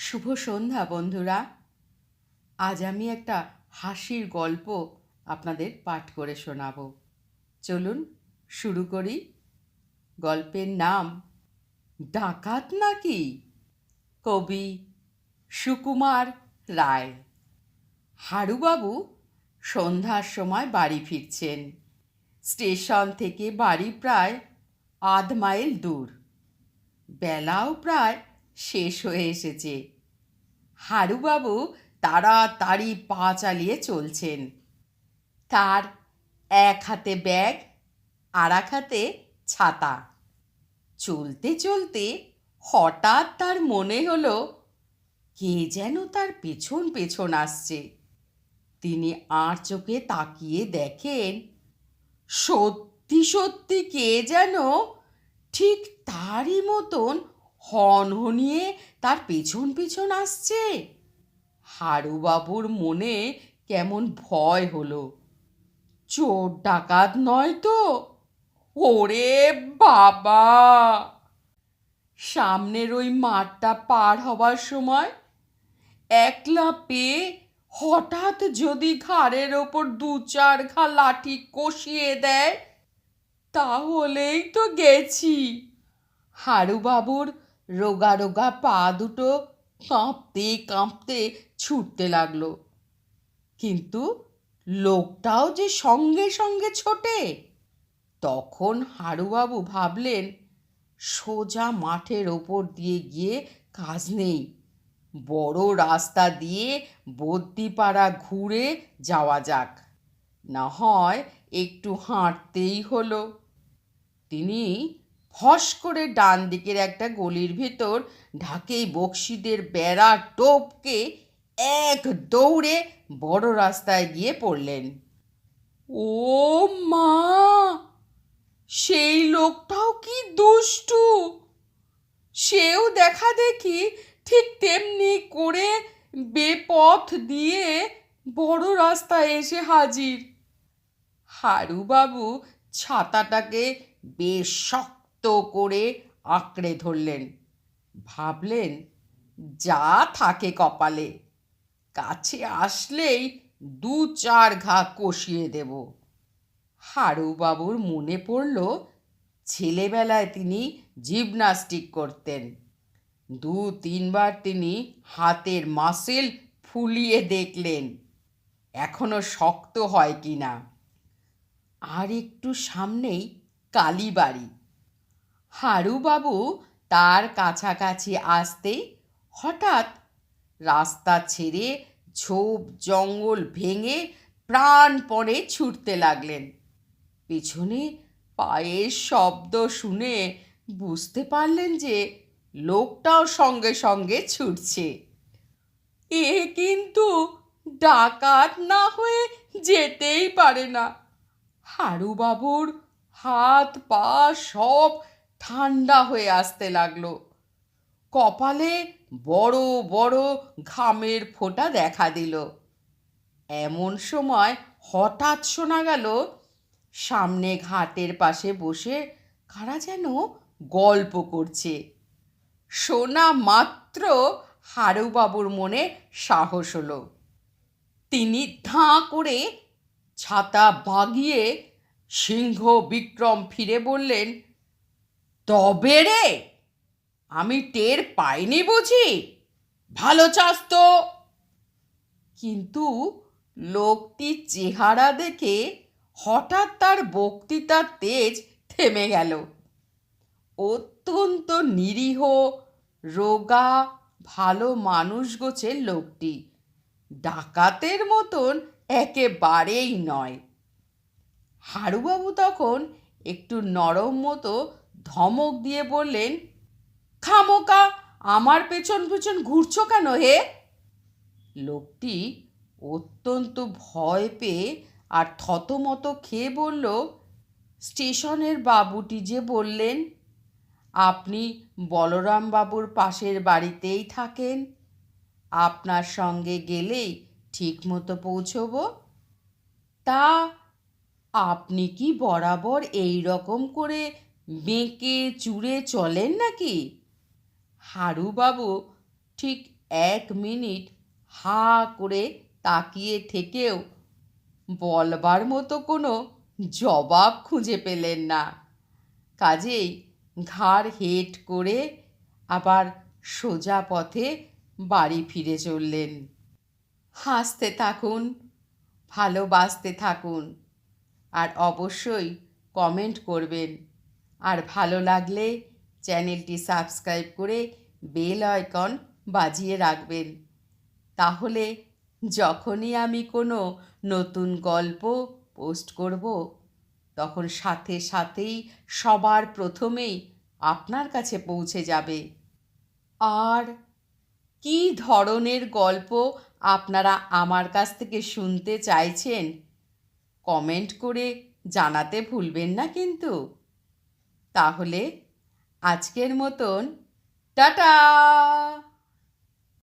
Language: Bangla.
শুভ সন্ধ্যা বন্ধুরা। আজ আমি একটা হাসির গল্প আপনাদের পাঠ করে শোনাব। চলুন শুরু করি। গল্পের নাম ডাকাত নাকি। কবি সুকুমার রায়। হারুবাবু সন্ধ্যার সময় বাড়ি ফিরছেন। স্টেশন থেকে বাড়ি প্রায় আধ মাইল দূর। বেলাও প্রায় শেষ হয়ে এসেছে। হারুবাবু তাড়াতাড়ি পা চালিয়ে চলছেন। তার এক হাতে ব্যাগ, আর এক হাতে ছাতা। চলতে চলতে হঠাৎ তার মনে হলো কে যেন তার পেছন পেছন আসছে। তিনি আর চোখে তাকিয়ে দেখেন সত্যি সত্যি কে যেন ঠিক তারই মতন হনহনিয়ে তার পেছন পেছন আসছে। হারুবাবুর মনে কেমন ভয় হলো। চোর ডাকাত নয় তো? ওরে বাবা! সামনের ওই মাঠটা পার হবার সময় একলা পেয়ে হঠাৎ যদি ঘাড়ের ওপর দু চার ঘা লাঠি কষিয়ে দেয় তাহলেই তো গেছি। হারুবাবুর রোগা রোগা পা দুটো কাঁপতে কাঁপতে ছুটতে লাগলো। কিন্তু লোকটাও যে সঙ্গে সঙ্গে ছোটে। তখন হারুবাবু ভাবলেন সোজা মাঠের ওপর দিয়ে গিয়ে কাজ নেই, বড় রাস্তা দিয়ে বদ্যিপাড়া ঘুরে যাওয়া যাক, না হয় একটু হাঁটতেই হলো। তিনি ফস করে ডান দিকের একটা গলির ভেতর ঢাকেই বকশিদের বেড়া টোপকে এক দৌড়ে বড় রাস্তায় গিয়ে পড়লেন। ও মা! সেই লোকটাও কি দুষ্টু! সেও দেখা দেখি ঠিক তেমনি করে বেপথ দিয়ে বড় রাস্তায় এসে হাজির। হারুবাবু ছাতাটাকে বেশ শক্ত করে আঁকড়ে ধরলেন। ভাবলেন যা থাকে কপালে, কাছে আসলেই দু চার ঘা কষিয়ে দেব। হারুবাবুর মনে পড়ল ছেলেবেলায় তিনি জিমন্যাস্টিক করতেন। দু তিনবার তিনি হাতের মাসেল ফুলিয়ে দেখলেন এখনো শক্ত হয় কিনা। আর একটু সামনেই কালীবাড়ি। হারুবাবু তার কাছাকাছি আসতেই হঠাৎ রাস্তা ছেড়ে ঝোপ জঙ্গল ভেঙে প্রাণপণে ছুটতে লাগলেন। পেছনে পায়ের শব্দ শুনে বুঝতে পারলেন যে লোকটাও সঙ্গে সঙ্গে ছুটছে। এ কিন্তু ডাকাত না হয়ে যেতেই পারে না। হারুবাবুর হাত পা সব ঠান্ডা হয়ে আসতে লাগলো। কপালে বড় বড় ঘামের ফোঁটা দেখা দিল। এমন সময় হঠাৎ শোনা গেল সামনে ঘাটের পাশে বসে কারা যেন গল্প করছে। শোনা মাত্র হারুবাবুর মনে সাহস হলো। তিনি ধাঁ করে ছাতা বাগিয়ে সিংহ বিক্রম ফিরে বললেন, তবে রে, আমি টের পাইনি বুঝি? ভালো চাস তো। কিন্তু লোকটির চেহারা দেখে হঠাৎ তার বক্তৃতার তেজ থেমে গেল। অত্যন্ত নিরীহ, রোগা, ভালো মানুষ গোছের লোকটি ডাকাতের মতন একেবারেই নয়। হারুবাবু তখন একটু নরম মতো ধমক দিয়ে বললেন, খামোকা আমার পেছন পেছন ঘুরছো কেন হে? লোকটি অত্যন্ত ভয় পেয়ে আর থতমত খেয়ে বলল, স্টেশনের বাবুটি যে বললেন আপনি বলরাম বাবুর পাশের বাড়িতেই থাকেন, আপনার সঙ্গে গেলেই ঠিক মতো পৌঁছবো। তা আপনি কি বরাবর এই রকম করে বেঁকে চুড়ে চলেন নাকি? হারুবাবু ঠিক 1 মিনিট হাঁ করে তাকিয়ে থেকেও বলবার মতো কোনো জবাব খুঁজে পেলেন না। কাজেই ঘাড় হেঁট করে আবার সোজা পথে বাড়ি ফিরে চললেন। হাসতে থাকুন, ভালোবাসতে থাকুন, আর অবশ্যই কমেন্ট করবেন। আর ভালো লাগলে চ্যানেলটি সাবস্ক্রাইব করে বেল আইকন বাজিয়ে রাখবেন। তাহলে যখনই আমি কোনো নতুন গল্প পোস্ট করব, তখন সাথে সাথেই সবার প্রথমেই আপনার কাছে পৌঁছে যাবে। আর কী ধরনের গল্প আপনারা আমার কাছ থেকে শুনতে চাইছেন কমেন্ট করে জানাতে ভুলবেন না কিন্তু। তাহলে আজকের মতন টাটা।